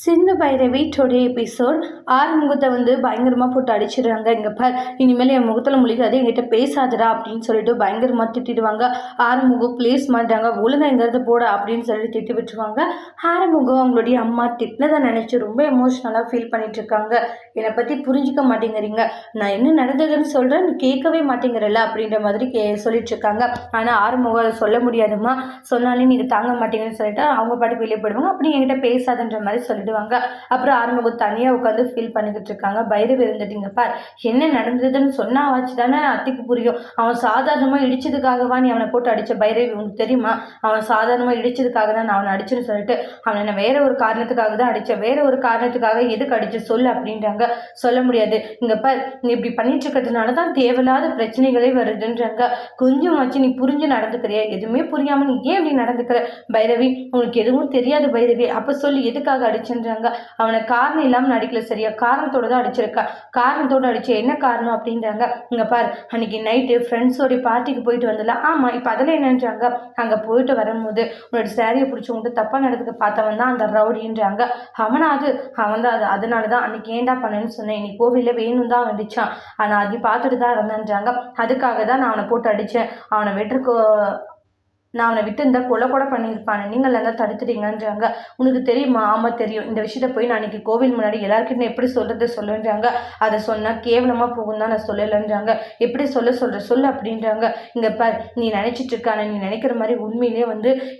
Sindhu Bhairavi today episode ஆறுமுகத்தை பயங்கரமாக போட்டு அடிச்சிடுறாங்க. இங்கே பார், இனிமேல் என் முகத்தில் முழிக்காது, என்கிட்ட பேசாதடா அப்படின்னு சொல்லிட்டு பயங்கரமாக திட்டிடுவாங்க. ஆறுமுகம் ப்ளேஸ் பண்ணுறாங்க, ஒழுங்கா எங்கிறது போட அப்படின்னு சொல்லிட்டு திட்டி விட்டுருவாங்க. ஆறுமுகம் அவங்களுடைய அம்மா திட்டினதை நினச்சி ரொம்ப எமோஷ்னலாக ஃபீல் பண்ணிட்டு இருக்காங்க. என்னை பற்றி புரிஞ்சிக்க மாட்டேங்கிறீங்க, நான் என்ன நடந்ததுன்னு சொல்கிறேன், நீ கேட்கவே மாட்டேங்கிறல்ல அப்படின்ற மாதிரி சொல்லிட்டு இருக்காங்க. ஆனால் ஆறுமுகம் அதை சொல்ல முடியாதுமா, சொன்னாலே நீங்கள் தாங்க மாட்டீங்கன்னு சொல்லிட்டு அவங்க பாட்டுக்கு வெளியே போயிடுவாங்க. அப்படி என்கிட்ட பேசாதுன்ற மாதிரி சொல்லிடுவாங்க. அப்புறம் ஆறுமுகம் தனியாக உட்காந்து ஃபீல் பண்ணிக்கிட்டு இருக்காங்க. பைரவி இருந்துட்டீங்க பார், என்ன நடந்ததுன்னு சொன்னா வச்சு தானே அத்திக்கு புரியும். அவன் சாதாரணமாக இடிச்சதுக்காகவா நீ அவனை போட்டு அடித்த பைரவி, உனக்கு தெரியுமா? அவன் சாதாரணமாக இடிச்சதுக்காக தான் நான் அவனை அடிச்சுன்னு சொல்லிட்டு அவனை வேற ஒரு காரணத்துக்காக தான் அடித்தேன், வேற ஒரு காரணத்துக்காக எதுக்கு அடிச்சு சொல்லு அப்படின்றாங்க. சொல்ல முடியாது, இங்கே பார், நீ இப்படி பண்ணிட்டு இருக்கிறதுனால தான் தேவையில்லாத பிரச்சனைகளே வருதுன்றாங்க. கொஞ்சம் வச்சு நீ புரிஞ்சு நடந்துக்கிறியா? எதுவுமே புரியாமல் நீ ஏன் இப்படி நடந்துக்கிற பைரவி? உனக்கு எதுவும் தெரியாது பைரவி, அப்போ சொல்லி எதுக்காக அடிச்சுன்றாங்க. அவனை காரணம் இல்லாமல் அடிக்கல, சரியா? காரணத்தோடு தான் அடிச்சிருக்கா. காரணத்தோடு அடிச்சு என்ன காரணம் அப்படின்றாங்க. இங்கே பார், அன்னைக்கு நைட்டு ஃப்ரெண்ட்ஸோடைய பார்ட்டிக்கு போயிட்டு வந்தல, ஆமாம், இப்போ அதில் என்னன்றாங்க, அங்கே போயிட்டு வரும்போது உன்னோட சேரீயை பிடிச்சவங்கிட்ட தப்பாக நடந்துக்க பார்த்தவன் தான் அந்த ரவுடின்றாங்க. அவன் தான் அதனால தான் அன்னைக்கு ஏண்டா பண்ணேன்னு சொன்னேன், இன்னைக்கு கோவிலில் வேணும் தான் அடித்தான், ஆனால் அது பார்த்துட்டு தான் இருந்தேன்றாங்க. அதுக்காக தான் நான் அவனை போட்டு அடித்தேன், அவனை நான் அவனை விட்டு இருந்தால் கொலை கூட பண்ணியிருப்பானே, நீங்கள் எல்லாம் தடுத்துட்டீங்கன்றாங்க. உனக்கு தெரியுமா? ஆமாம் தெரியும், இந்த விஷயத்த போய் நான் அன்றைக்கி கோவில் முன்னாடி எல்லாருக்கிட்ட எப்படி சொல்லுன்றாங்க. அதை சொன்னால் கேவலமாக போகும் தான் நான் சொல்லலைன்றாங்க. எப்படி சொல்லு அப்படின்றாங்க. இங்கே பார், நீ நினச்சிட்டு இருக்கான, நீ நினைக்கிற மாதிரி உண்மையிலே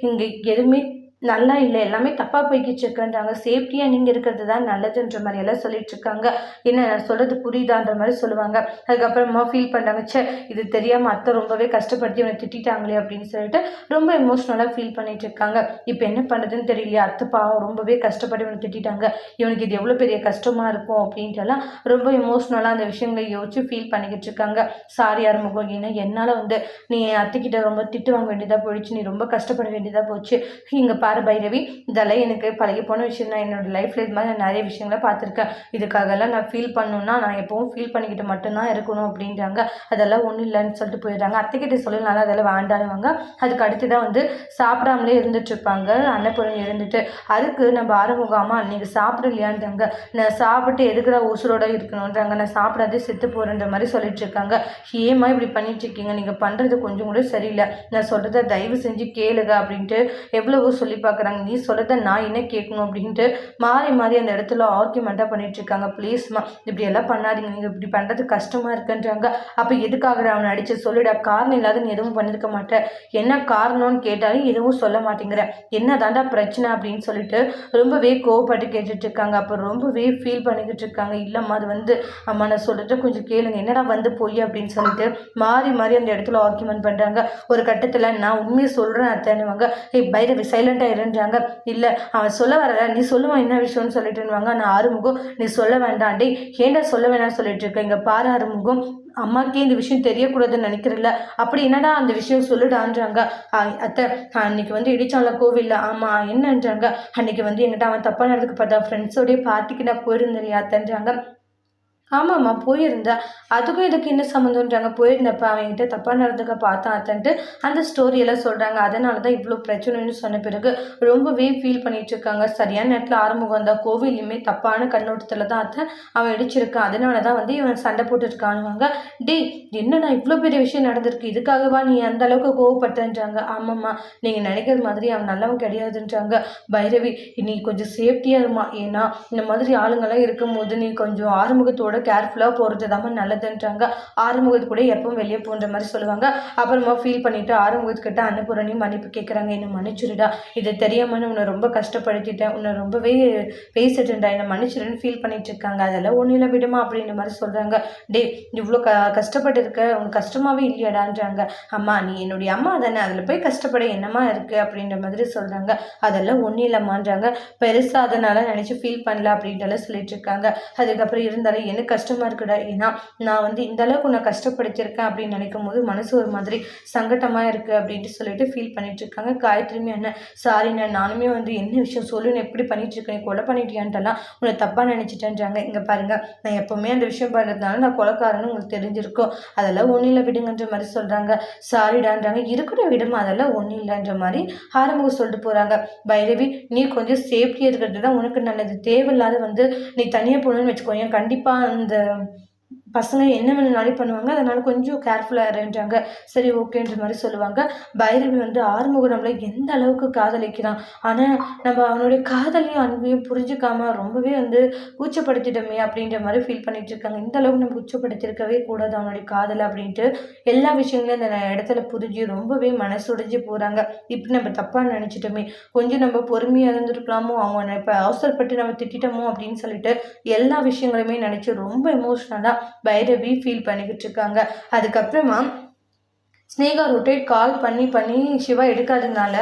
இங்கே எதுவுமே நல்லா இல்லை, எல்லாமே தப்பாக போய்கிட்டு இருக்குன்றாங்க. சேஃப்டியாக நீங்கள் இருக்கிறது தான் நல்லதுன்ற மாதிரி எல்லாம் சொல்லிட்டு இருக்காங்க. என்ன நான் சொல்கிறது புரியுதான்ற மாதிரி சொல்லுவாங்க. அதுக்கப்புறமா ஃபீல் பண்ணுறாங்க, சே இது தெரியாமல் அத்தை ரொம்பவே கஷ்டப்படுத்தி அவனை திட்டாங்களே அப்படின்னு சொல்லிட்டு ரொம்ப எமோஷ்னலாக ஃபீல் பண்ணிட்டு இருக்காங்க. இப்போ என்ன பண்ணுறதுன்னு தெரியலையா, அத்தை பாவம் ரொம்பவே கஷ்டப்பட்டு இவனை திட்டாங்க, இவனுக்கு இது எவ்வளோ பெரிய கஷ்டமாக இருக்கும் அப்படின்ட்டுலாம் ரொம்ப எமோஷ்னலாக அந்த விஷயங்களை யோசிச்சு ஃபீல் பண்ணிக்கிட்டு இருக்காங்க. சாரி ஆறுமுகம், ஏன்னா என்னால் நீ அத்தைக்கிட்ட ரொம்ப திட்டு வாங்க வேண்டியதாக போயிடுச்சு, நீ ரொம்ப கஷ்டப்பட வேண்டியதாக போச்சு. இங்கே பைரவி, இதெல்லாம் எனக்கு பழகி போன விஷயம் தான். என்னோட லைஃப்ல இது மாதிரி நான் நிறைய விஷயங்களை பார்த்துருக்கேன். இதுக்காகலாம் நான் ஃபீல் பண்ணணும்னா நான் எப்பவும் ஃபீல் பண்ணிக்கிட்டு மட்டும்தான் இருக்கணும் அப்படின்றாங்க. அதெல்லாம் ஒன்றும் இல்லைன்னு சொல்லிட்டு போயிடுறாங்க. அத்தைக்கிட்ட சொல்லலாம் அதெல்லாம் வேண்டானுவாங்க. அதுக்கு அடுத்து தான் சாப்பிடாமலே இருந்துட்டு இருப்பாங்க. அன்னபூரணி இருந்துட்டு, அதுக்கு நம்ம ஆறுமுகமா நீங்கள் சாப்பிடலையான்றாங்க. நான் சாப்பிட்டு எதுக்குற உசுரோட இருக்கணுன்றாங்க. நான் சாப்பிடாதே செத்து போகிறேன்ற மாதிரி சொல்லிட்டு இருக்காங்க. ஏமா இப்படி பண்ணிட்டு இருக்கீங்க, நீங்கள் பண்ணுறது கொஞ்சம் கூட சரியில்லை, நான் சொல்கிறத தயவு செஞ்சு கேளுங்க அப்படின்ட்டு எவ்வளவோ சொல்லி பார்க்குறாங்க. நீ சொல்கிறத நான் என்ன கேட்கணும் அப்படின்ட்டு மாறி அந்த இடத்துல ஆர்கியூமெண்ட்டாக பண்ணிட்டு இருக்காங்க. ப்ளீஸ்மா இப்படி எல்லாம் பண்ணாதீங்க, நீங்கள் இப்படி பண்ணுறது கஷ்டமாக இருக்குன்றாங்க. அப்போ எதுக்காக அவனை அடித்து சொல்லிடா, காரணம் இல்லாத நீ எதுவும் பண்ணியிருக்க மாட்டேன், என்ன காரணம்னு கேட்டாலும் எதுவும் சொல்ல மாட்டேங்கிற, என்ன தாண்டா பிரச்சனை அப்படின்னு சொல்லிட்டு ரொம்பவே கோவப்பட்டு கேட்டுட்டு இருக்காங்க. அப்போ ரொம்பவே ஃபீல் பண்ணிக்கிட்டு இருக்காங்க. இல்லைம்மா அது அம்மா நான் சொல்லிட்டு கொஞ்சம் கேளுங்க, என்னடா போய் அப்படின்னு சொல்லிட்டு மாறி அந்த இடத்துல ஆர்கியூமெண்ட் பண்ணுறாங்க. ஒரு கட்டத்தில் நான் உண்மையை சொல்கிறேன் அத்தைன்னுவாங்க. பைரவி சைலண்டாக இருன்றாங்க. இல்லை அவன் சொல்ல வரல, நீ சொல்லுவான் என்ன விஷயம்னு சொல்லிட்டுருவாங்க. நான் ஆறுமுகம் நீ சொல்ல வேண்டாம், டே ஏண்டா சொல்ல வேணாம்னு சொல்லிட்டு இருக்கேன், இங்கே பாரு ஆறுமுகம், அம்மாக்கே இந்த விஷயம் தெரியக்கூடாதுன்னு நினைக்கிறல, அப்படி என்னடா அந்த விஷயம் சொல்லுடான்றாங்க. அத்தை அன்னைக்கு இடிச்சால கோவில்ல, ஆமாம் என்னன்றாங்க. அன்னைக்கு என்கிட்ட அவன் தப்பாக நடந்துக்கு பார்த்தா, ஃப்ரெண்ட்ஸோடைய பார்ட்டிக்கு நான் போயிருந்தேன் அத்தைன்றாங்க. ஆமாம்மா போயிருந்தா, அதுக்கும் இதுக்கு என்ன சம்மந்தம்ன்றாங்க. போயிருந்தப்ப அவங்ககிட்ட தப்பாக நடந்துக்க பார்த்தான் அத்தன்ட்டு அந்த ஸ்டோரியெல்லாம் சொல்கிறாங்க. அதனால தான் இவ்வளோ பிரச்சனைன்னு சொன்ன பிறகு ரொம்பவே ஃபீல் பண்ணிட்டு இருக்காங்க. சரியான நேரத்தில் ஆறுமுகம் வந்தால் கோவிலையுமே தப்பான கண்ணோட்டத்தில் தான் அத்தை அவன் இடிச்சிருக்கான், அதனால தான் இவன் சண்டை போட்டுருக்கானுவாங்க. டே என்னண்ணா இவ்வளோ பெரிய விஷயம் நடந்திருக்கு, இதுக்காகவா நீ அந்த அளவுக்கு கோவப்பட்டன்றாங்க. ஆமாம்மா நீங்கள் நினைக்கிற மாதிரி அவன் நல்லவன் கிடையாதுன்றாங்க. பைரவி நீ கொஞ்சம் சேஃப்டியாக இருமா, ஏன்னா இந்த மாதிரி ஆளுங்கள்லாம் இருக்கும்போது நீ கொஞ்சம் ஆறுமுகத்தோட கேர்ஃபுல்லாக போகிறது தான் நல்லதுன்றாங்க. ஆறுமுகத்து கூட எப்பவும் வெளியே போன்ற மாதிரி சொல்லுவாங்க. அப்புறமா ஃபீல் பண்ணிவிட்டு ஆறுமுகத்துக்கிட்ட அன்னபூரணி மன்னிப்பு கேட்குறாங்க. என்னை மன்னிச்சுடுடா, இதை தெரியாமல் உன்னை ரொம்ப கஷ்டப்படுத்திட்டேன், உன்னை ரொம்பவே பேசிட்டேன்டா, என்னை மன்னிச்சிடுன்னு ஃபீல் பண்ணிட்டு இருக்காங்க. அதெல்லாம் ஒன்றும் இல்லை விடுமா அப்படின்ற மாதிரி சொல்கிறாங்க. டே இவ்வளோ கஷ்டப்பட்டு இருக்க, உனக்கு கஷ்டமாகவே இல்லையாடான்றாங்க. அம்மா நீ என்னுடைய அம்மா தானே, அதில் போய் கஷ்டப்பட என்னமா இருக்குது அப்படின்ற மாதிரி சொல்கிறாங்க. அதெல்லாம் ஒன்றும் இல்லைம்மான்றாங்க. பெருசாக அதனால் நினச்சி ஃபீல் பண்ணல அப்படின்ட்டு சொல்லிட்டு இருக்காங்க. அதுக்கப்புறம் இருந்தாலும் எனக்கு எனக்கு கஷ்டமாக இருக்குடா. ஏன்னா நான் வந்து இந்த அளவுக்கு உன்னை கஷ்டப்படுத்தியிருக்கேன் அப்படின்னு நினைக்கும் போது மனசு ஒரு மாதிரி சங்கட்டமாக இருக்குது அப்படின்ட்டு சொல்லிட்டு ஃபீல் பண்ணிட்டு இருக்காங்க. காயத்ரியுமே அண்ணன் சாரிண்ணே, நானுமே வந்து என்ன விஷயம் சொல்லுன்னு எப்படி பண்ணிட்டு இருக்கேன், கொலை பண்ணிட்டியான்ட்டெல்லாம் உன்னை தப்பாக நினச்சிட்டேன்றாங்க. இங்கே பாருங்க, நான் எப்போவுமே அந்த விஷயம் பண்ணுறதுனால நான் கொலைக்காரன்னு உங்களுக்கு தெரிஞ்சிருக்கும், அதெல்லாம் ஒன்றும் இல்லை விடுங்கன்ற மாதிரி சொல்கிறாங்க. சாரிடான்றாங்க. இருக்கட்டும் விடுமா, அதெல்லாம் ஒன்றும் இல்லைன்ற மாதிரி ஆரம்பம் சொல்லிட்டு போகிறாங்க. பைரவி, நீ கொஞ்சம் சேஃப்டியாக இருக்கிறது தான் உனக்கு நல்லது. தேவையில்லாத வந்து நீ தனியாக போகணுன்னு வச்சுக்கோங்க, கண்டிப்பாக அந்த பசங்க என்ன வேணும்னாலும் பண்ணுவாங்க, அதனால கொஞ்சம் கேர்ஃபுல்லாக இருன்றாங்க. சரி ஓகேன்ற மாதிரி சொல்லுவாங்க. பைரவி வந்து ஆறுமுகம் நம்மளை எந்த அளவுக்கு காதலிக்கிறான், ஆனால் நம்ம அவனுடைய காதலையும் அன்பையும் புரிஞ்சுக்காம ரொம்பவே வந்து கூச்சப்படுத்திட்டோமே அப்படின்ற மாதிரி ஃபீல் பண்ணிட்டு இருக்காங்க. இந்த அளவுக்கு நம்ம கூச்சப்படுத்திருக்கவே கூடாது அவனுடைய காதலை அப்படின்ட்டு எல்லா விஷயங்களையும் அந்த இடத்துல புரிஞ்சு ரொம்பவே மனசுடைஞ்சு போகிறாங்க. இப்படி நம்ம தப்பாக நினச்சிட்டோமே, கொஞ்சம் நம்ம பொறுமையாக இருந்துருக்கலாமோ, அவங்க இப்போ அவசரப்பட்டு நம்ம திட்டமோ அப்படின்னு சொல்லிட்டு எல்லா விஷயங்களுமே நினச்சி ரொம்ப எமோஷ்னலாக பைரவி ஃபீல் பண்ணிக்கிட்டு இருக்காங்க. அதுக்கப்புறமா ஸ்னேகா ரொட்டேட் கால் பண்ணி சிவா எடுக்காததுனால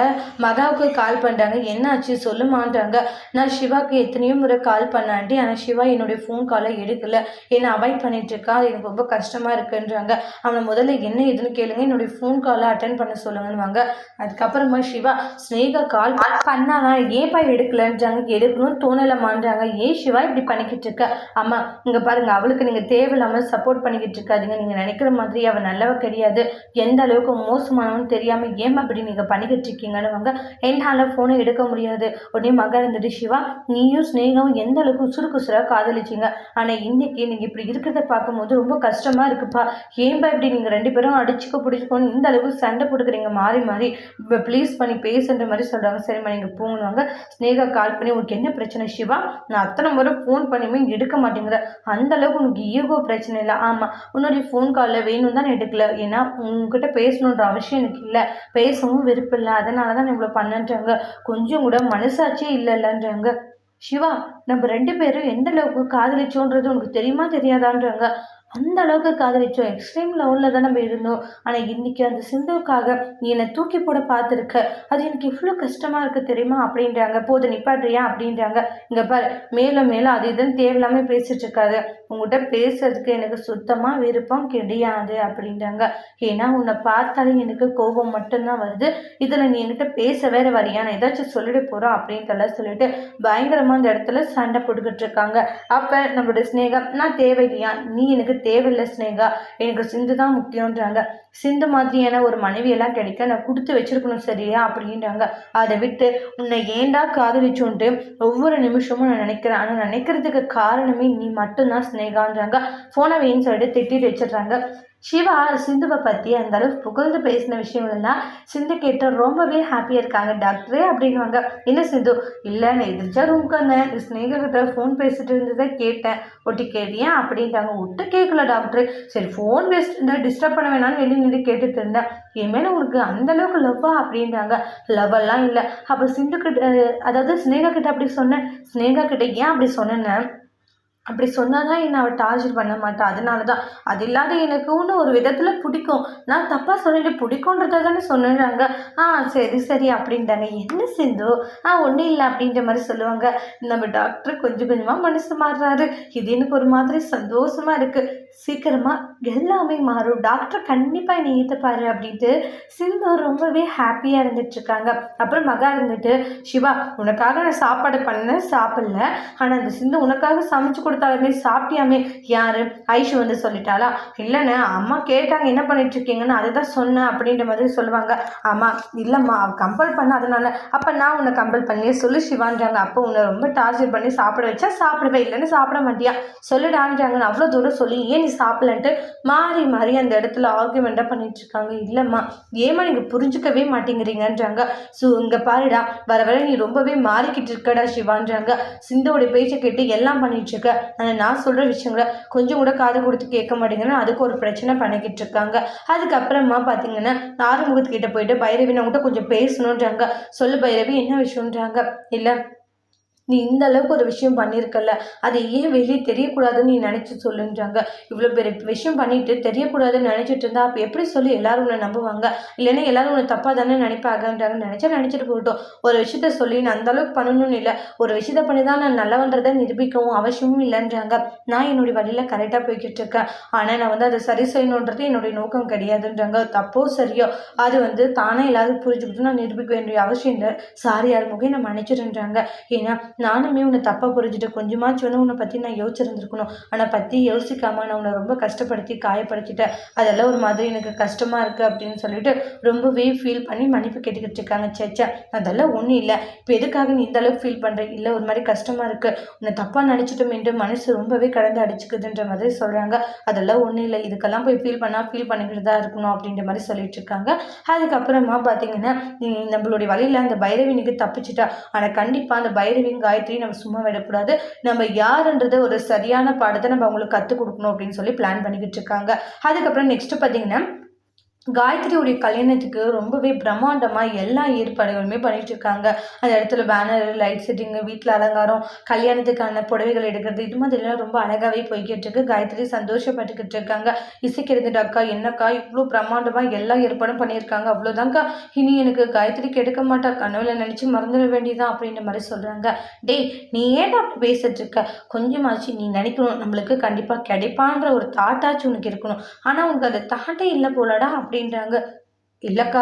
மகாவுக்கு கால் பண்ணுறாங்க. என்னாச்சு சொல்லுமான்றாங்க. நான் சிவாவுக்கு எத்தனையோ முறை கால் பண்ணாண்டி, ஆனால் சிவா என்னுடைய ஃபோன் காலை எடுக்கலை, என்னை அவாய்ட் பண்ணிட்டு இருக்கா, எனக்கு ரொம்ப கஷ்டமாக இருக்குன்றாங்க. அவனை முதல்ல என்ன எதுன்னு கேளுங்க, என்னுடைய ஃபோன் காலை அட்டன் பண்ண சொல்லுங்கன்னுவாங்க. அதுக்கப்புறமா சிவா ஸ்னேகா கால் பண்ணானா ஏன்பா எடுக்கலன்றாங்க. எடுக்கணும்னு தோணலைமான்றாங்க. ஏன் சிவா இப்படி பண்ணிக்கிட்டு இருக்க? அம்மா இங்கே பாருங்கள், அவளுக்கு நீங்கள் தேவையில்லாமல் சப்போர்ட் பண்ணிக்கிட்டு இருக்காதீங்க, நீங்கள் நினைக்கிற மாதிரி அவள் நல்லவ கிடையாது, எந்த அளவுக்கு மோசமானவன்னு தெரியாமல் ஏன் அப்படி நீங்கள் பண்ணிக்கிட்டு இருக்கீங்கன்னு என்னால் ஃபோனை எடுக்க முடியாது. உடனே மகா இருந்துட்டு, சிவா நீயும் ஸ்னேகாவும் எந்த அளவுக்கு உசுராக காதலிச்சிங்க, ஆனால் இன்னைக்கு நீங்கள் இப்படி இருக்கிறத பார்க்கும்போது ரொம்ப கஷ்டமாக இருக்குப்பா. ஏன்பா இப்படி நீங்கள் ரெண்டு பேரும் பிடிச்சிக்கோன்னு இந்த அளவுக்கு சண்டை போட்டுக்கிறீங்க மாறி மாறி, இப்போ ப்ளீஸ் பண்ணி பேசுன்ற மாதிரி சொல்கிறாங்க. சரிம்மா நீங்கள் போங்கணுவாங்க. ஸ்னேகா கால் பண்ணி உனக்கு என்ன பிரச்சனை சிவா, நான் அத்தனை முறை ஃபோன் பண்ணியுமே எடுக்க மாட்டேங்கிற, அந்த அளவுக்கு உனக்கு ஈகோ பிரச்சனை இல்லை. ஆமாம் உன்னுடைய ஃபோன் காலில் வேணும் தான் எடுக்கல, ஏன்னா உங்ககிட்ட பேசணுன்ற அவசியம் எனக்கு இல்லை, பேசவும் விருப்பம், அதனால தான் இவ்வளோ பண்ணன்றாங்க. கொஞ்சம் கூட மனசாட்சியே இல்லைல்லன்றாங்க. சிவா நம்ம ரெண்டு பேரும் எந்த அளவுக்கு காதலிச்சோன்றது உனக்கு தெரியுமா தெரியாதான்றாங்க. அந்த அளவுக்கு காதலிச்சோம், எக்ஸ்ட்ரீம் லெவலில் தான் நம்ம இருந்தோம், ஆனால் இன்றைக்கி அந்த சிந்துவுக்காக நீ என்னை தூக்கி போட பார்த்துருக்க, அது எனக்கு எவ்வளோ கஷ்டமாக இருக்குது தெரியுமா அப்படின்றாங்க. போது நிப்பாட்றியா அப்படின்றாங்க. இங்கே பாரு மேலும் மேலும் அது இதுன்னு தேவையில்லாமல் பேசிகிட்டு இருக்காது, உங்கள்கிட்ட பேசுறதுக்கு எனக்கு சுத்தமாக விருப்பம் கிடையாது அப்படின்றாங்க. ஏன்னா உன்னை பார்த்தாலே எனக்கு கோபம் மட்டும்தான் வருது, இதில் நீ என்கிட்ட பேச வேற வரியா, நான் ஏதாச்சும் சொல்லிட்டு போகிறோம் அப்படின்ட்டுலாம் சொல்லிட்டு பயங்கரமாக அந்த இடத்துல சண்டை போட்டுக்கிட்டு இருக்காங்க. அப்போ நம்மளுடைய ஸ்னேகா, நான் தேவையில்லையா, நீ எனக்கு தேவையில்லை ஸ்னேகா, எனக்கு சிந்து தான் முக்கியன்றாங்க. சிந்து மாதிரியான ஒரு மனைவியெல்லாம் கிடைக்க நான் கொடுத்து வச்சிருக்கணும் சரியா அப்படின்றாங்க. அதை விட்டு உன்னை ஏண்டா காதலிச்சோன்ட்டு ஒவ்வொரு நிமிஷமும் நான் நினைக்கிறேன், ஆனால் நினைக்கிறதுக்கு காரணமே நீ மட்டும்தான் ஸ்னேகான்றாங்க. ஃபோனை வேன்னு சொல்லிட்டு திட்டிட்டு வச்சிடுறாங்க. சிவா சிந்துவை பற்றி அந்த அளவு புகழ்ந்து பேசின விஷயங்கள்லாம் சிந்து கேட்டு ரொம்பவே ஹாப்பியாக இருக்காங்க. டாக்டரே அப்படின்வாங்க. என்ன சிந்து, இல்லை நான் எதிர்த்தா ரூம்க்கு வந்தேன், ஸ்னேகிட்ட ஃபோன் பேசிட்டு இருந்ததை கேட்டேன், ஒட்டி கேட்டியா அப்படின்ட்டாங்க. ஒட்டு கேட்கல டாக்டர், சரி ஃபோன் பேசிட்டு டிஸ்டர்ப் பண்ண வேணாம்னு வெளியே நின்று கேட்டுட்டு இருந்தேன், என் மேலே உனக்கு அந்தளவுக்கு லவ்வா அப்படின்றாங்க. லவ்வெல்லாம் இல்லை. அப்போ சிந்து கிட்ட, அதாவது ஸ்னேகா கிட்ட அப்படி சொன்னேன். ஸ்னேகா கிட்ட ஏன் அப்படி சொன்னேன்னு, அப்படி சொன்னால் தான் என்னை அவள் டார்ச்சர் பண்ண மாட்டாள், அதனால தான். அது இல்லாத எனக்கு ஒன்று ஒரு விதத்தில் பிடிக்கும், நான் தப்பாக சொல்லிட்டு பிடிக்குன்றத தானே சொன்னாங்க. சரி சரி அப்படின்ட்டாங்க. என்ன சிந்து, ஒன்றும் இல்லை அப்படின்ற மாதிரி சொல்லுவாங்க. நம்ம டாக்டர் கொஞ்சம் கொஞ்சமாக மனசு மாறுறாரு, இது எனக்கு ஒரு மாதிரி சந்தோஷமாக இருக்குது. சீக்கிரமாக எல்லாமே மாறும், டாக்டர் கண்டிப்பாக என்னை ஏற்றுப்பாரு அப்படின்ட்டு சிந்து ரொம்பவே ஹாப்பியாக இருந்துட்டுருக்காங்க. அப்புறம் மகா இருந்துட்டு, சிவா உனக்காக நான் சாப்பாடு பண்ணேன் சாப்பிடல, ஆனால் அந்த சிந்து உனக்காக சமைச்சு கொடுத்தாலுமே சாப்பிட்டியாமே, யாரு ஐஷு வந்து சொல்லிட்டாளா? இல்லைன்னு அம்மா கேட்டாங்க என்ன பண்ணிட்டு இருக்கீங்கன்னு, அதை தான் சொன்னேன் அப்படின்ற மாதிரி சொல்லுவாங்க. ஆமாம் இல்லைம்மா அவள் கம்பல் பண்ண, அதனால. அப்போ நான் உன்னை கம்பல் பண்ணியே சொல்லு சிவான்றாங்க. அப்போ உன்னை ரொம்ப டார்ச்சர் பண்ணி சாப்பிட வச்சா சாப்பிடுவேன், இல்லைன்னு சாப்பிட மாட்டியா சொல்லிடான்றாங்கன்னு அவ்வளோ தூரம் சொல்லி ஏன் நீ சாப்பிடலன்ட்டு மாறி மாறி அந்த இடத்துல ஆர்குமெண்ட்டாக பண்ணிட்டு இருக்காங்க. இல்லைம்மா ஏமா நீங்கள் புரிஞ்சுக்கவே மாட்டேங்கிறீங்கன்றாங்க. ஸோ இங்கே பாருடா, வர வர நீ ரொம்பவே மாறிக்கிட்டு இருக்கடா சிவான்றாங்க. சிந்துவோடைய பேச்சை கேட்டு எல்லாம் பண்ணிட்டு இருக்க, ஆனால் நான் சொல்கிற விஷயங்களை கொஞ்சம் கூட காது கொடுத்து கேட்க மாட்டேங்கன்னா அதுக்கு ஒரு பிரச்சனை பண்ணிக்கிட்டு இருக்காங்க. அதுக்கப்புறமா பார்த்தீங்கன்னா ஆறுமுகத்துக்கிட்ட போயிட்டு, பைரவி நான் உங்கள்கிட்ட கொஞ்சம் பேசணுன்றாங்க. சொல்லு பைரவி என்ன விஷயம்ன்றாங்க. இல்லை நீ இந்த அளவுக்கு ஒரு விஷயம் பண்ணியிருக்கல, அது ஏன் வெளியே தெரியக்கூடாதுன்னு நீ நினச்சி சொல்லுன்றாங்க. இவ்வளோ பெரிய விஷயம் பண்ணிட்டு தெரியக்கூடாதுன்னு நினச்சிட்டு இருந்தா அப்போ எப்படி சொல்லி எல்லாரும் உன்னை நம்புவாங்க? இல்லைன்னா எல்லாரும் உன்னை தப்பாக தானே நினைப்பாங்கன்றாங்க. நினச்சிட்டு போகட்டும். ஒரு விஷயத்த சொல்லி நான் அந்த அளவுக்கு பண்ணணும்னு இல்லை, ஒரு விஷயத்த பண்ணி தான் நான் நல்லவன்றதை நிரூபிக்கவும் அவசியமும் இல்லைன்றாங்க. நான் என்னுடைய வழியில் கரெக்டாக போய்கிட்டு இருக்கேன், ஆனால் நான் வந்து அதை சரி செய்யணுன்றது என்னுடைய நோக்கம் கிடையாதுன்றாங்க. தப்போ சரியோ அது வந்து தானே எல்லாரும் புரிஞ்சுக்கிட்டு நான் நிரூபிக்க வேண்டிய அவசியம் இல்லை. சாரி ஆறுமுகம், நான் மன்னிச்சிடுன்றாங்க. ஏன்னா நானுமே உன்னை தப்பாக புரிஞ்சுட்டு கொஞ்சமாச்சும் வந்து உன்னை பற்றி நான் யோசிச்சிருந்துருக்கணும். ஆனால் பற்றி யோசிக்காமல் நான் உன்னை ரொம்ப கஷ்டப்படுத்தி காயப்படுத்திட்டேன். அதெல்லாம் ஒரு மாதிரி எனக்கு கஷ்டமாக இருக்குது அப்படின்னு சொல்லிட்டு ரொம்பவே ஃபீல் பண்ணி மன்னிப்பு கேட்டுக்கிட்டு இருக்காங்க. சேச்சா, அதெல்லாம் ஒன்றும் இல்லை. இப்போ எதுக்காக நீ இந்த அளவுக்கு ஃபீல் பண்ணுற? இல்லை, ஒரு மாதிரி கஷ்டமாக இருக்குது, உன்னை தப்பாக நினச்சிட்டோம் என்று மனசு ரொம்பவே கடந்து அடிச்சுக்குதுன்ற மாதிரி சொல்கிறாங்க. அதெல்லாம் ஒன்றும் இல்லை, இதுக்கெல்லாம் போய் ஃபீல் பண்ணிக்கிட்டு தான் இருக்கணும் அப்படின்ற மாதிரி சொல்லிட்டு இருக்காங்க. அதுக்கப்புறமா பார்த்தீங்கன்னா நம்மளுடைய வழியில் அந்த பைரவி இன்னைக்கு தப்பிச்சிட்டா. ஆனால் கண்டிப்பாக அந்த பைரவியும் காயத்ரி நம்ம சும்மா விடக்கூடாது. நம்ம யாருன்றத ஒரு சரியான பாடத்தை நம்ம அவங்களுக்கு கற்றுக் கொடுக்கணும் அப்படின்னு சொல்லி பிளான் பண்ணிக்கிட்டு இருக்காங்க. அதுக்கப்புறம் நெக்ஸ்ட் பார்த்தீங்கன்னா காயத்ரியுடைய கல்யாணத்துக்கு ரொம்பவே பிரம்மாண்டமாக எல்லா ஏற்பாடுகளுமே பண்ணிட்டு இருக்காங்க. அந்த இடத்துல பேனர், லைட் செட்டிங்கு, வீட்டில் அலங்காரம், கல்யாணத்துக்கான புடவைகள் எடுக்கிறது, இது மாதிரிலாம் ரொம்ப அழகாகவே போய்கிட்டு இருக்கு. காயத்ரி சந்தோஷப்பட்டுக்கிட்டு இருக்காங்க. இசைக்கு இருந்துட்டு அக்கா என்னக்கா இவ்வளோ பிரம்மாண்டமாக எல்லா ஏற்பாடும் பண்ணியிருக்காங்க, அவ்வளோதாங்க்கா, இனி எனக்கு காயத்ரி கெடுக்க மாட்டா, கனவுல நினச்சி மறந்துட வேண்டியதான் அப்படின்ற மாதிரி சொல்கிறாங்க. டேய், நீ ஏன் அப்படி பேசிட்டு இருக்க? கொஞ்சமாச்சு நீ நினைக்கணும், நம்மளுக்கு கண்டிப்பாக கிடைப்பான்ற ஒரு தாட்டாச்சும் உனக்கு இருக்கணும். ஆனால் உனக்கு அது தாட்டே இல்லை போலடா அப்படின்றாங்க. இல்லைக்கா,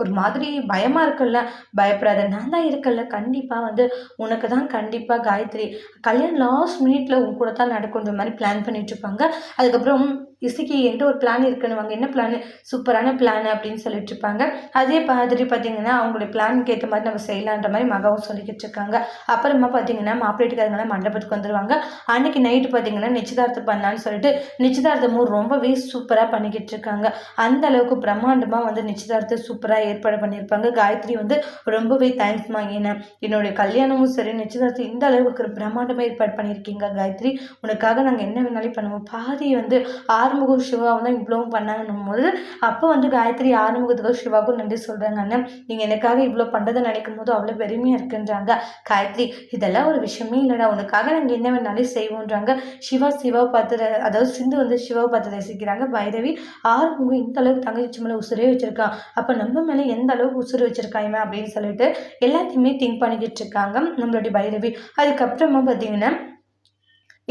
ஒரு மாதிரி பயமாக இருக்குல்ல? பயப்படாத, நான் தான் இருக்கல்ல, கண்டிப்பாக வந்து உனக்கு தான் கண்டிப்பாக காயத்ரி கல்யாணம் லாஸ்ட் மினிட்ல உன் கூட தான் நடக்குன்ற மாதிரி பிளான் பண்ணிட்டு இருப்பாங்க. அதுக்கப்புறம் இசைக்கு என்கிட்ட ஒரு பிளான் இருக்குன்னு, என்ன பிளான்? சூப்பரான பிளான் அப்படின்னு சொல்லிட்டு இருப்பாங்க. அதே மாதிரி பார்த்தீங்கன்னா அவங்களுடைய பிளானுக்கு ஏற்ற மாதிரி நம்ம செய்யலான்ற மாதிரி மகவும் சொல்லிக்கிட்டு இருக்காங்க. அப்புறமா பார்த்தீங்கன்னா மாப்பிள்ளைக்காரங்களாம் மண்டபத்துக்கு வந்துடுவாங்க. அன்னைக்கு நைட்டு பார்த்தீங்கன்னா நிச்சயதார்த்தம் பண்ணலான்னு சொல்லிட்டு நிச்சயதார்த்தமும் ரொம்பவே சூப்பராக பண்ணிக்கிட்டு இருக்காங்க. அந்த அளவுக்கு பிரம்மாண்டமாக வந்து நிச்சயதார்த்தம் சூப்பராக ஏற்பாடு பண்ணியிருப்பாங்க. காயத்ரி வந்து ரொம்பவே தேங்க்ஸ்மா, ஏன்னா என்னுடைய கல்யாணமும் சரி நிச்சயதார்த்தம் இந்த அளவுக்கு பிரம்மாண்டமாக ஏற்பாடு பண்ணியிருக்கீங்க காயத்ரி, உனக்காக நாங்கள் என்ன வேணாலும் பண்ணுவோம். பாதி வந்து ஆறுமுகம் சிவாவும் தான் இவ்வளவும் பண்ணாங்கன்னும் போது அப்போ வந்து காயத்ரி ஆறுமுகத்துக்கும் சிவாவுக்கும் நன்றி சொல்கிறாங்க. அண்ணன், நீங்கள் எனக்காக இவ்வளோ பண்ணுறதை நினைக்கும் போது அவ்வளோ பெருமையாக இருக்குன்றாங்க. காயத்ரி, இதெல்லாம் ஒரு விஷயமே இல்லைடா, உனக்காக நாங்கள் என்ன வேணாலும் செய்வோன்றாங்க. சிவாவை பார்த்து, அதாவது சிந்து வந்து சிவாவை பார்த்து ரசிக்கிறாங்க. பைரவி, ஆறுமுகம் இந்த அளவுக்கு தங்கச்சி மேலே உசுரே வச்சுருக்கான், அப்போ நம்ம மேலே எந்த அளவுக்கு உசுறு வச்சுருக்காங்க அப்படின்னு சொல்லிட்டு எல்லாத்தையுமே திங்க் பண்ணிக்கிட்டு இருக்காங்க நம்மளுடைய பைரவி. அதுக்கப்புறமா பார்த்தீங்கன்னா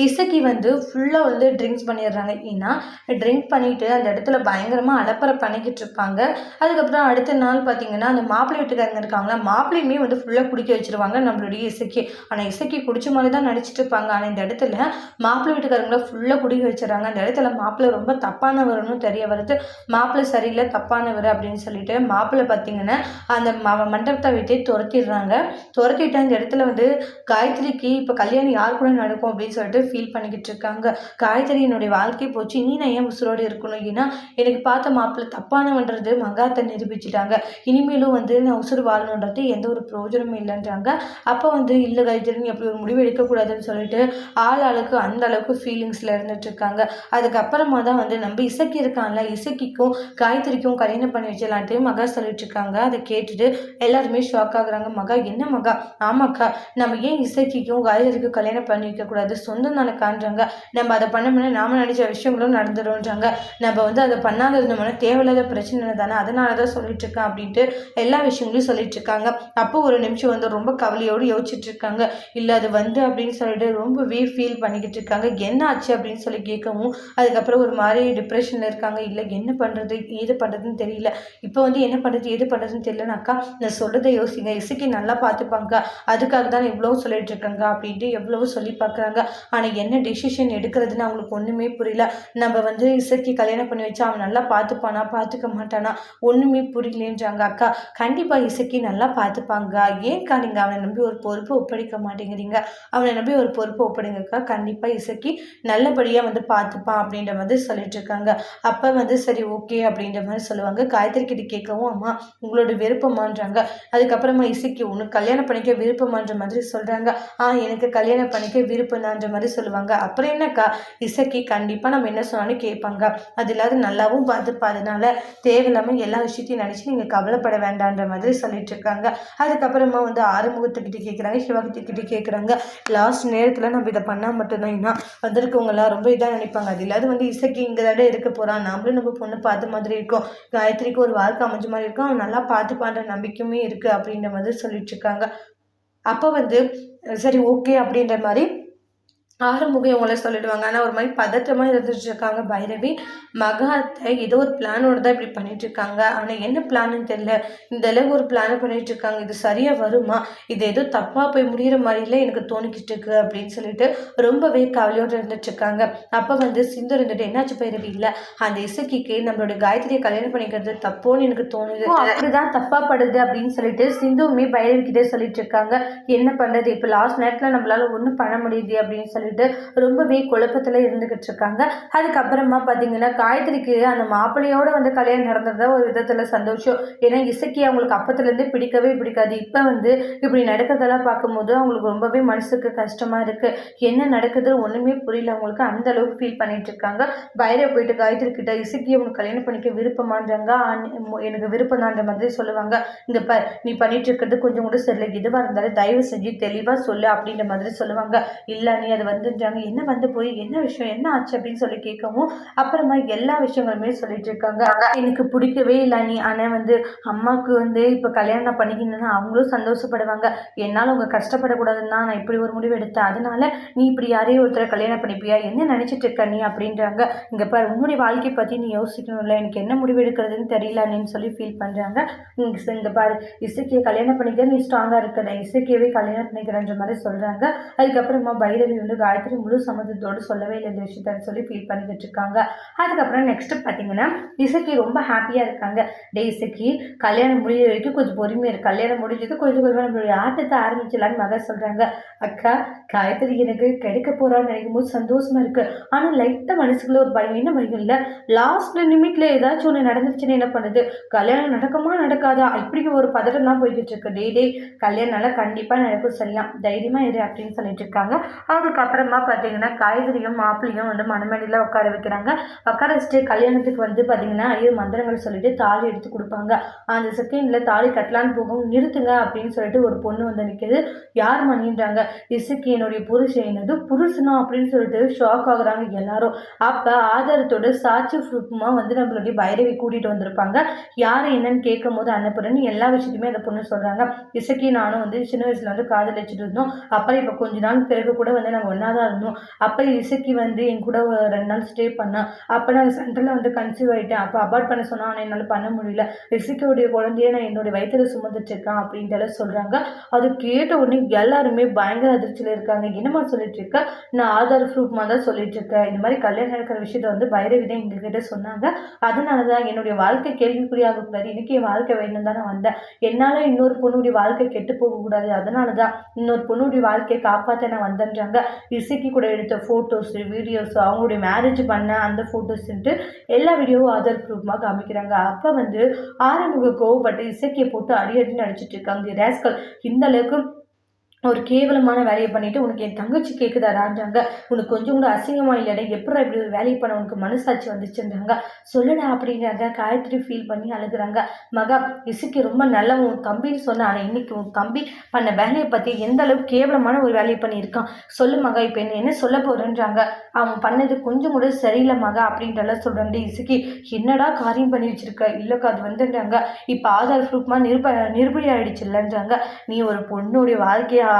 இசக்கி வந்து ஃபுல்லாக வந்து ட்ரிங்க்ஸ் பண்ணிடுறாங்க. ஏன்னா ட்ரிங்க் பண்ணிவிட்டு அந்த இடத்துல பயங்கரமாக அலப்பறை பண்ணிக்கிட்டு இருப்பாங்க. அதுக்கப்புறம் அடுத்த நாள் பார்த்திங்கன்னா அந்த மாப்பிள்ளை வீட்டுக்காரங்க இருக்காங்களா, மாப்பிள்ளையுமே வந்து ஃபுல்லாக குடிக்க வச்சுருவாங்க நம்மளுடைய இசக்கி. ஆனால் இசக்கி குடிச்ச மாதிரி தான் நடிச்சிட்டு இருப்பாங்க. ஆனால் இந்த இடத்துல மாப்பிள்ளை வீட்டுக்காரங்கள ஃபுல்லாக குடிக்க வச்சுறாங்க. அந்த இடத்துல மாப்பிள்ளை ரொம்ப தப்பானவர்னு தெரிய வருது. மாப்பிள்ளை சரியில்லை, தப்பானவர் அப்படின்னு சொல்லிட்டு மாப்பிள்ளை பார்த்திங்கன்னா அந்த மண்டபத்தை விட்டே துரத்திடுறாங்க. துரத்திட்டு அந்த இடத்துல வந்து காயத்ரிக்கு இப்போ கல்யாணம் யார் கூட நடக்கும் அப்படின்னு சொல்லிட்டு ஃபீல் பண்ணிக்கிட்டு இருக்காங்க. காயத்ரி, என்னுடைய வாழ்க்கை போச்சு, நீ நான் ஏன் உசுரோடு இருக்கணும்? ஏன்னா எனக்கு பார்த்த மாப்பிள்ளை தப்பானவன்றது மகாத்தை நிரூபிச்சுட்டாங்க. இனிமேலும் வந்து நான் உசுறு வாழணுன்றது எந்த ஒரு பிரயோஜனமும் இல்லைன்றாங்க. அப்போ வந்து இல்லை காயத்ரி, நீ அப்படி ஒரு முடிவு எடுக்கக்கூடாதுன்னு சொல்லிட்டு ஆளுக்கு அந்த அளவுக்கு ஃபீலிங்ஸில் இருந்துட்டு இருக்காங்க. அதுக்கப்புறமா தான் வந்து நம்ம இசக்கி இருக்காங்கல்ல, இசக்கிக்கும் காயத்ரிக்கும் கல்யாணம் பண்ணி வச்சிடலான்ட்டு மகா சொல்லிட்டு இருக்காங்க. அதை கேட்டுட்டு எல்லாருமே ஷாக் ஆகுறாங்க. மகா, என்ன மகா? ஆமாக்கா, நம்ம ஏன் இசக்கிக்கும் காயத்ரிக்கும் கல்யாணம் பண்ணி வைக்கக்கூடாது? சொந்தம் தானே காண்றாங்க, நம்ம அதை பண்ணோம்னா நாம நினைச்ச விஷயங்களும் நடந்துடும்ன்றாங்க. நம்ம வந்து அதை பண்ணாத இருந்தோம்னா தேவையில்லாத பிரச்சனை தானே, அதனால தான் சொல்லிட்டு இருக்கேன் அப்படின்ட்டு எல்லா விஷயங்களையும் சொல்லிட்டு இருக்காங்க. அப்போ ஒரு நிமிஷம் வந்து ரொம்ப கவலையோடு யோசிச்சுட்டு இருக்காங்க. இல்லை அது வந்து அப்படின்னு சொல்லிட்டு ரொம்பவே ஃபீல் பண்ணிக்கிட்டு இருக்காங்க. என்ன ஆச்சு அப்படின்னு சொல்லி கேட்கவும் அதுக்கப்புறம் ஒரு மாதிரி டிப்ரெஷனில் இருக்காங்க. இல்லை என்ன பண்ணுறது ஏது பண்ணுறதுன்னு தெரியல, இப்போ வந்து என்ன பண்ணுறது ஏது பண்ணுறதுன்னு தெரியலனாக்கா நான் சொல்கிறத யோசிங்க, இசைக்கு நல்லா பார்த்துப்பாங்க, அதுக்காக தான் இவ்வளோ சொல்லிட்டு இருக்காங்க அப்படின்ட்டு எவ்வளவோ சொல்லி பார்க்குறாங்க. ஆனால் என்ன டெசிஷன் எடுக்கிறதுன்னு அவங்களுக்கு ஒன்றுமே புரியல. நம்ம வந்து இசைக்கு கல்யாணம் பண்ணி வச்சா அவன் நல்லா பார்த்துப்பானா பார்த்துக்க மாட்டானா ஒன்றுமே புரியலேன்றாங்க. அக்கா, கண்டிப்பாக இசைக்கு நல்லா பார்த்துப்பாங்க, ஏன்க்கா நீங்கள் அவனை நம்பி ஒரு பொறுப்பை ஒப்படைக்க மாட்டேங்கிறீங்க? அவனை நம்பி ஒரு பொறுப்பை ஒப்படைங்கக்கா, கண்டிப்பாக இசைக்கு நல்லபடியாக வந்து பார்த்துப்பான் அப்படின்ற மாதிரி சொல்லிட்டு இருக்காங்க. அப்போ வந்து சரி ஓகே அப்படின்ற மாதிரி சொல்லுவாங்க. காயத்ரி கிட்ட கேட்கவும் அம்மா உங்களோட விருப்பமான்றாங்க. அதுக்கப்புறமா இசைக்கு உனக்கு கல்யாணம் பண்ணிக்க விருப்பமான்ற மாதிரி சொல்கிறாங்க. எனக்கு கல்யாணம் பண்ணிக்க விருப்பம்ன்ற மாதிரி சொல்லுவாங்க. அப்புறம் என்னக்கா இசக்கி கண்டிப்பாக நம்ம என்ன சொன்னாலும் கேட்பாங்க, அது இல்லாத நல்லாவும் பார்த்துப்பா, அதனால தேவையில்லாமல் எல்லா விஷயத்தையும் நினச்சி நீங்கள் கவலைப்பட வேண்டான்ற மாதிரி சொல்லிட்டு இருக்காங்க. அதுக்கப்புறமா வந்து ஆறுமுகத்துக்கிட்ட கேட்குறாங்க, சிவகிட்ட கேட்குறாங்க. லாஸ்ட் நேரத்தில் நம்ம இதை பண்ணால் மட்டும்தான் ஏன்னா வந்திருக்கவங்களாம் ரொம்ப இதாக நினைப்பாங்க, அது இல்லாத வந்து இசக்கி இங்கே தானே இருக்க போகிறான், நம்மளும் நம்ம பொண்ணு பார்த்த மாதிரி இருக்கும், காயத்ரிக்கு ஒரு வாழ்க்கை அமைஞ்ச மாதிரி இருக்கும், அவன் நல்லா பார்த்துப்பான்ற நம்பிக்கையுமே இருக்குது அப்படின்ற மாதிரி சொல்லிட்டு இருக்காங்க. அப்போ வந்து சரி ஓகே அப்படின்ற மாதிரி ஆறுமுகம் இவங்கள சொல்லிடுவாங்க. ஆனால் ஒரு மாதிரி பதற்றமாக இருந்துட்டு இருக்காங்க பைரவி. மகாத்தை ஏதோ ஒரு பிளானோட தான் இப்படி பண்ணிட்டு இருக்காங்க. ஆனால் என்ன பிளான்னு தெரியல, இந்த அளவு ஒரு பிளான் பண்ணிட்டு இருக்காங்க, இது சரியாக வருமா, இது ஏதோ தப்பாக போய் முடிகிற மாதிரில எனக்கு தோணிக்கிட்டு இருக்கு அப்படின்னு சொல்லிட்டு ரொம்பவே கவலையோடு இருந்துட்டு இருக்காங்க. அப்போ வந்து சிந்து இருந்துட்டு என்னாச்சு பைரவி, இல்லை அந்த இசக்கிக்கு நம்மளோட காயத்ரியை கல்யாணம் பண்ணிக்கிறது தப்போன்னு எனக்கு தோணுது, அப்படிதான் தப்பா படுது அப்படின்னு சொல்லிட்டு சிந்துவுமே பைரவி கிட்டே சொல்லிட்டு இருக்காங்க. என்ன பண்ணுறது, இப்போ லாஸ்ட் நேரத்தில் நம்மளால ஒன்றும் பண்ண முடியுது அப்படின்னு சொல்லிட்டு ரொம்பவே குழப்பத்தில் இருந்துகிட்டு இருக்காங்க. அதுக்கப்புறமா பார்த்தீங்கன்னா காயத்ரிக்கு அந்த மாப்பிள்ளையோட வந்து கல்யாணம் நடந்தது ஒரு விதத்தில் சந்தோஷம். ஏன்னா இசக்கி அவங்களுக்கு அப்பத்துலேருந்து பிடிக்கவே பிடிக்காது. இப்போ வந்து இப்படி நடக்கிறதெல்லாம் பார்க்கும்போது அவங்களுக்கு ரொம்பவே மனசுக்கு கஷ்டமாக இருக்குது. என்ன நடக்குது ஒன்றுமே புரியல அவங்களுக்கு, அந்த அளவுக்கு ஃபீல் பண்ணிட்டு இருக்காங்க. பைரவ் போயிட்டு காயத்ரி கிட்ட இசக்கி அவங்களுக்கு கல்யாணம் பண்ணிக்க விருப்பமான்றாங்க. எனக்கு விருப்பம் தான்ற மாதிரி சொல்லுவாங்க. இந்த நீ பண்ணிட்டு இருக்கிறது கொஞ்சம் கூட சரியில்லை, எதுவாக இருந்தாலும் தயவு செஞ்சு தெளிவாக சொல்லு அப்படின்ற மாதிரி சொல்லுவாங்க. இல்லை நீ அதை வந்துட்டாங்க, என்ன வந்து போய் என்ன விஷயம் என்ன ஆச்சு அப்படின்னு சொல்லி கேட்கவும் அப்புறமா எல்லா விஷயங்களுமே சொல்லிட்டு இருக்காங்க. எனக்கு பிடிக்கவே இல்லை நீ, ஆனால் வந்து அம்மாவுக்கு வந்து இப்போ கல்யாணம் பண்ணிக்கணும்னா அவங்களும் சந்தோஷப்படுவாங்க, என்னால் அவங்க கஷ்டப்படக்கூடாதுன்னா நான் இப்படி ஒரு முடிவு எடுத்தேன், அதனால நீ இப்படி யாரையும் ஒருத்தரை கல்யாணம் பண்ணிப்பியா, என்ன நினச்சிட்டு இருக்க நீ அப்படின்றாங்க. இங்கே பாரு உன்னுடைய வாழ்க்கை பற்றி நீ யோசிக்கணும்ல, எனக்கு என்ன முடிவு எடுக்கிறதுன்னு தெரியல நீன்னு சொல்லி ஃபீல் பண்ணுறாங்க. இங்கே பாரு இசைக்கியை கல்யாணம் பண்ணிக்க நீ ஸ்ட்ராங்காக இருக்கிற, இசைக்கியவே கல்யாணம் பண்ணிக்கிறன்ற மாதிரி சொல்கிறாங்க. அதுக்கப்புறமா பைரவி வந்து காயத்ரி முழு சம்மதத்தோடு சொல்லவே இல்லை இந்த விஷயத்த சொல்லி ஃபீல் பண்ணிக்கிட்டு இருக்காங்க. அதுக்கப்புறம் நெக்ஸ்ட் பார்த்தீங்கன்னா இசக்கி ரொம்ப ஹாப்பியாக இருக்காங்க. டே இசக்கி கல்யாணம் முடிஞ்ச வரைக்கும் கொஞ்சம் பொறுமையாக இருக்கு, கல்யாணம் முடிஞ்சது கொஞ்சம் கொஞ்சமாக நம்மளுடைய ஆட்டத்தை ஆரம்பிச்சிடலான்னு மக சொல்கிறாங்க. அக்கா காயத்ரி எனக்கு கிடைக்க போகிறான்னு நினைக்கும் போது சந்தோஷமா இருக்குது, ஆனால் லைட்டாக மனசுக்குள்ள ஒரு பயம். என்ன பயம் இல்லை, லாஸ்ட் நிமிட்ல ஏதாச்சும் ஒன்று நடந்துருச்சுன்னு என்ன பண்ணுது, கல்யாணம் நடக்குமா நடக்காதா இப்படி ஒரு பதட்டம் தான் போய்கிட்டு இருக்கு. டே கல்யாணம்னால கண்டிப்பாக நடக்கும், சரியா தைரியமாக இரு அப்படின்னு சொல்லிட்டு இருக்காங்க. அதுக்கப்புறமா பார்த்தீங்கன்னா காய்கறியும் மாப்பிள்ளையும் வந்து மணமேடையில் உட்கார வைக்கிறாங்க. உட்கார வச்சுட்டு கல்யாணத்துக்கு வந்து பார்த்தீங்கன்னா ஐயோ மந்திரங்கள் சொல்லிட்டு தாலி எடுத்து கொடுப்பாங்க. அந்த செகண்டில் தாலி கட்டலான்னு போகும், நிறுத்துங்க அப்படின்னு சொல்லிட்டு ஒரு பொண்ணு வந்து நிற்கிது. யார் மணின்றாங்க. இசுக்கு என்னுடைய புருஷன், என்னது புருஷனா அப்படின்னு சொல்லிட்டு ஷாக் ஆகுறாங்க எல்லாரும். அப்போ ஆதாரத்தோட சாட்சி ப்ரூஃப்மா வந்து நம்மளுடைய பைரவி கூட்டிகிட்டு வந்திருப்பாங்க. யார் என்னன்னு கேட்கும் போது அன்னபுரன் எல்லா விஷயத்தையுமே அந்த பொண்ணு சொல்கிறாங்க. இசக்கி நானும் வந்து சின்ன வயசுல வந்து காதலிச்சுட்டு இருந்தோம், அப்புறம் இப்போ கொஞ்ச நாள் பிறகு கூட வந்து நாங்கள் ஒன்றா தான் இருந்தோம். அப்போ இசக்கி வந்து என் கூட 2 நாள் ஸ்டே பண்ணான். அப்போ நான் சென்டரில் வந்து கன்சீவ் ஆகிட்டேன். அப்போ அபார்ட் பண்ண சொன்னால் ஆனால் என்னால் பண்ண முடியல, இசக்கியோடைய குழந்தைய நான் என்னுடைய வயிற்றில் சுமந்துட்டுருக்கேன் அப்படின்ட்டு சொல்கிறாங்க. அது கேட்ட உடனே எல்லாருமே பயங்கர அதிர்ச்சியில் இருக்காங்க. என்னம்மா சொல்லிட்டு இருக்க, நான் ஆதார் ப்ரூஃப்மா தான் சொல்லிட்டு இருக்கேன், இந்த மாதிரி கல்யாணம் நடக்கிற விஷயத்த வந்து பைரவி தான் எங்ககிட்ட சொன்னாங்க, அதனால தான் என்னுடைய வாழ்க்கை கேள்விக்குறியாகக்கூடாது, எனக்கு என் வாழ்க்கை வேணும் தான் நான் வந்தேன், என்னால் இன்னொரு பொண்ணுடைய வாழ்க்கை கெட்டு போகக்கூடாது, அதனால தான் இன்னொரு பொண்ணுடைய வாழ்க்கையை காப்பாற்ற நான் வந்தேன்றாங்க. இசைக்கு கூட எடுத்த ஃபோட்டோஸ் வீடியோஸ் அவங்களுடைய மேரேஜ் பண்ண அந்த ஃபோட்டோஸ்ன்ட்டு எல்லா வீடியோவும் ஆதார் ப்ரூஃப்மாக காமிக்கிறாங்க. அப்போ வந்து ஆரம்புக்கு கோவப்பட்டு இசைக்கியை போட்டு அடின்னு அடிச்சிட்டு இருக்காங்க. ரேஸ்கல் இந்த அளவுக்கு ஒரு கேவலமான வேலையை பண்ணிட்டு உனக்கு என் தங்கச்சி கேட்குதாடான்றாங்க. உனக்கு கொஞ்சம் கூட அசிங்கமாக இல்லைடா, எப்படி இப்படி ஒரு வேலையை பண்ண உனக்கு மனசாட்சி வந்துச்சுன்றாங்க. சொல்லுடா அப்படின்றாங்க. காயத்ரி ஃபீல் பண்ணி அழுகுறாங்க. மகா இசுக்கு ரொம்ப நல்ல உன் தம்பின்னு சொன்ன, ஆனால் இன்னைக்கு உன் தம்பி பண்ண வேலையை பற்றி எந்த அளவுக்கு கேவலமான ஒரு வேலையை பண்ணியிருக்கான் சொல்லு மகா, இப்போ என்ன சொல்ல போகிறேன்றாங்க. அவன் பண்ணது கொஞ்சம் கூட சரியில்லை மகா அப்படின்றலாம் சொல்கிறாங்க. இசுக்கி என்னடா காரியம் பண்ணி வச்சிருக்க, இல்லைக்கா அது வந்துன்றாங்க. இப்போ ஆதார் ப்ரூஃப்மா நிரூபணி ஆயிடுச்சு இல்லைன்றாங்க. நீ ஒரு பொண்ணுடைய வாழ்க்கையை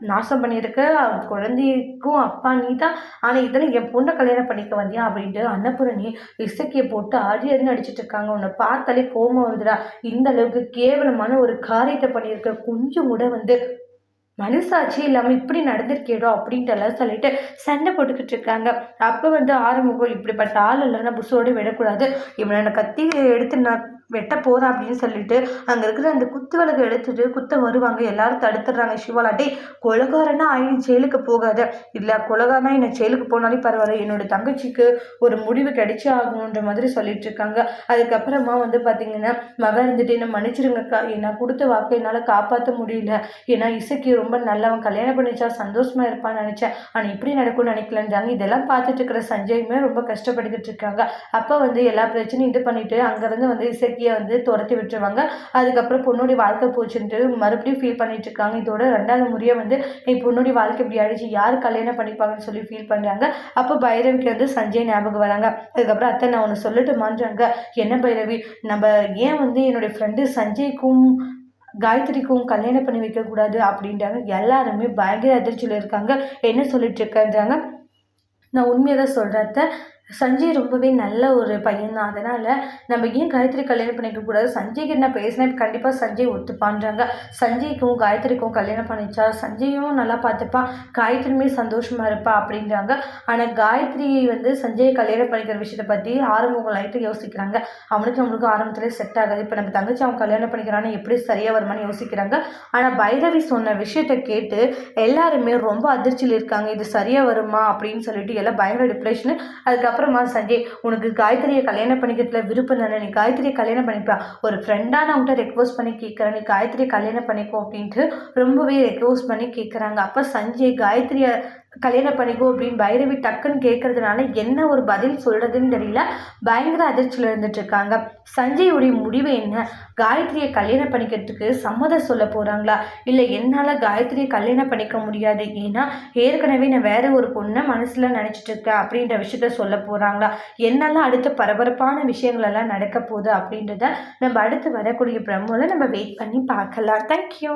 நாசம் பண்ணியிருக்க, குழந்தைக்கும் அப்பா நீ தான், ஆனால் இதெல்லாம் என் பொண்ணை கல்யாணம் பண்ணிக்க வந்தியா அப்படின்ட்டு அன்னபூரணி இசக்கியை போட்டு அடின்னு அடிச்சுட்டு இருக்காங்க. உன்னை பார்த்தாலே கோபம் வருதுடா, இந்த அளவுக்கு கேவலமான ஒரு காரியத்தை பண்ணியிருக்க, கொஞ்சம் கூட வந்து மனசாட்சி இல்லாமல் இப்படி நடந்திருக்கேடோ அப்படின்ட்டு எல்லாம் சொல்லிட்டு சண்டை போட்டுக்கிட்டு இருக்காங்க. அப்போ வந்து ஆறுமுகம் இப்படிப்பட்ட ஆள் இல்லைன்னா புஷோடு விடக்கூடாது, இவனை கத்தி எடுத்து நான் வெட்ட போகிறேன் அப்படின்னு சொல்லிட்டு அங்கே இருக்கிற அந்த குத்து விளக்கு எடுத்துட்டு குத்த வருவாங்க. எல்லாரும் தடுத்துடுறாங்க. சிவாலாட்டி கொலகாரனா ஆகி ஜெயிலுக்கு போகாத, இல்லை கொலகாரனா என்னை ஜெயிலுக்கு போனாலே பரவாயில்ல, என்னோட தங்கச்சிக்கு ஒரு முடிவு கிடைச்சே ஆகணுன்ற மாதிரி சொல்லிட்டு இருக்காங்க. அதுக்கப்புறமா வந்து பார்த்தீங்கன்னா மகன் இருந்துட்டு என்ன மன்னிச்சிருங்கக்கா, நான் கொடுத்த வாக்கை என்னால் காப்பாற்ற முடியல. ஏன்னா இசைக்கு ரொம்ப நல்லவன், கல்யாணம் பண்ணிச்சா சந்தோஷமா இருப்பான்னு நினச்சேன், ஆனால் இப்படி நடக்கும்னு நினைக்கலன்றாங்க. இதெல்லாம் பார்த்துட்டு இருக்கிற சஞ்சயுமே ரொம்ப கஷ்டப்பட்டுக்கிட்டு இருக்காங்க. அப்போ வந்து எல்லா பிரச்சனையும் இது பண்ணிட்டு அங்கேருந்து வந்து இசைக்கியை வந்து துரத்தி விட்டுருவாங்க. அதுக்கப்புறம் பொண்ணுடைய வாழ்க்கை போச்சுன்ட்டு மறுபடியும் ஃபீல் பண்ணிட்டு இருக்காங்க. இதோட 2வது முறையாக வந்து பொண்ணுடைய வாழ்க்கை இப்படி அழிச்சு யார் கல்யாணம் பண்ணிப்பாங்கன்னு சொல்லி ஃபீல் பண்ணுறாங்க. அப்போ பைரவிக்கு வந்து சஞ்சய் ஞாபகம் வராங்க. அதுக்கப்புறம் அத்தை நான் ஒன்று சொல்லட்டுமான்றாங்க. என்ன பைரவி, நம்ம ஏன் வந்து என்னுடைய ஃப்ரெண்டு சஞ்சய்க்கும் காயத்ரிக்கும் கல்யாணம் பண்ணி வைக்கக்கூடாது அப்படின்றாங்க. எல்லாருமே பயங்கர அதிர்ச்சியில் இருக்காங்க. என்ன சொல்லிட்டு இருக்கேன்றாங்க. நான் உண்மையை தான் சொல்கிறேன் அத்தை, சஞ்சய் ரொம்பவே நல்ல ஒரு பையன் தான், அதனால் நம்ம ஏன் காயத்ரி கல்யாணம் பண்ணிக்கக்கூடாது, சஞ்சய்க்கு என்ன பேசினேன் கண்டிப்பாக சஞ்சய் ஒத்துப்பான்றாங்க. சஞ்சய்க்கும் காயத்ரிக்கும் கல்யாணம் பண்ணிச்சா சஞ்சயும் நல்லா பார்த்துப்பான், காயத்ரியுமே சந்தோஷமாக இருப்பா அப்படின்றாங்க. ஆனால் காயத்ரி வந்து சஞ்சயை கல்யாணம் பண்ணிக்கிற விஷயத்தை பற்றி ஆரம்பம் லைட்டாக யோசிக்கிறாங்க. நம்மளுக்கும் ஆரம்பத்தில் செட் ஆகாது, இப்போ நம்ம தங்கச்சி அவன் கல்யாணம் பண்ணிக்கிறான்னு எப்படி சரியாக வருமானு யோசிக்கிறாங்க. ஆனால் பைரவி சொன்ன விஷயத்தை கேட்டு எல்லாருமே ரொம்ப அதிர்ச்சியில் இருக்காங்க. இது சரியாக வருமா அப்படின்னு சொல்லிட்டு எல்லாம் பயங்கர டிப்ரெஷனு. அதுக்கப்புறமா சஞ்சய், உனக்கு காயத்ரியை கல்யாணம் பண்ணிக்கிறதுல விருப்பம் தானே, நீ காயத்ரியை கல்யாணம் பண்ணிப்பா, ஒரு ஃப்ரெண்டாக நான் உன்கிட்ட ரெக்வஸ்ட் பண்ணி கேட்குறேன், நீ காயத்ரியை கல்யாணம் பண்ணிக்கோ அப்படின்ட்டு ரொம்பவே ரெக்வஸ்ட் பண்ணி கேட்குறாங்க. அப்போ சஞ்சய் காயத்ரியை கல்யாணம் பண்ணிக்கோ அப்படின்னு பைரவி டக்குன்னு கேட்கறதுனால என்ன ஒரு பதில் சொல்கிறதுன்னு தெரியல, பயங்கர அதிர்ச்சியில் இருந்துட்டு இருக்காங்க. சஞ்சயுடைய முடிவு என்ன, காயத்ரியை கல்யாணம் பண்ணிக்கிறதுக்கு சம்மதம் சொல்ல போகிறாங்களா, இல்லை என்னால் காயத்ரியை கல்யாணம் பண்ணிக்க முடியாது, ஏன்னா ஏற்கனவே நான் வேற ஒரு பொண்ணை மனசில் நினச்சிட்டு இருக்கேன் அப்படின்ற விஷயத்த சொல்ல போகிறாங்களா, என்னெல்லாம் அடுத்த பரபரப்பான விஷயங்களெல்லாம் நடக்க போகுது அப்படின்றத நம்ம அடுத்து வரக்கூடிய பிரம்மோல நம்ம வெயிட் பண்ணி பார்க்கலாம். தேங்க்யூ.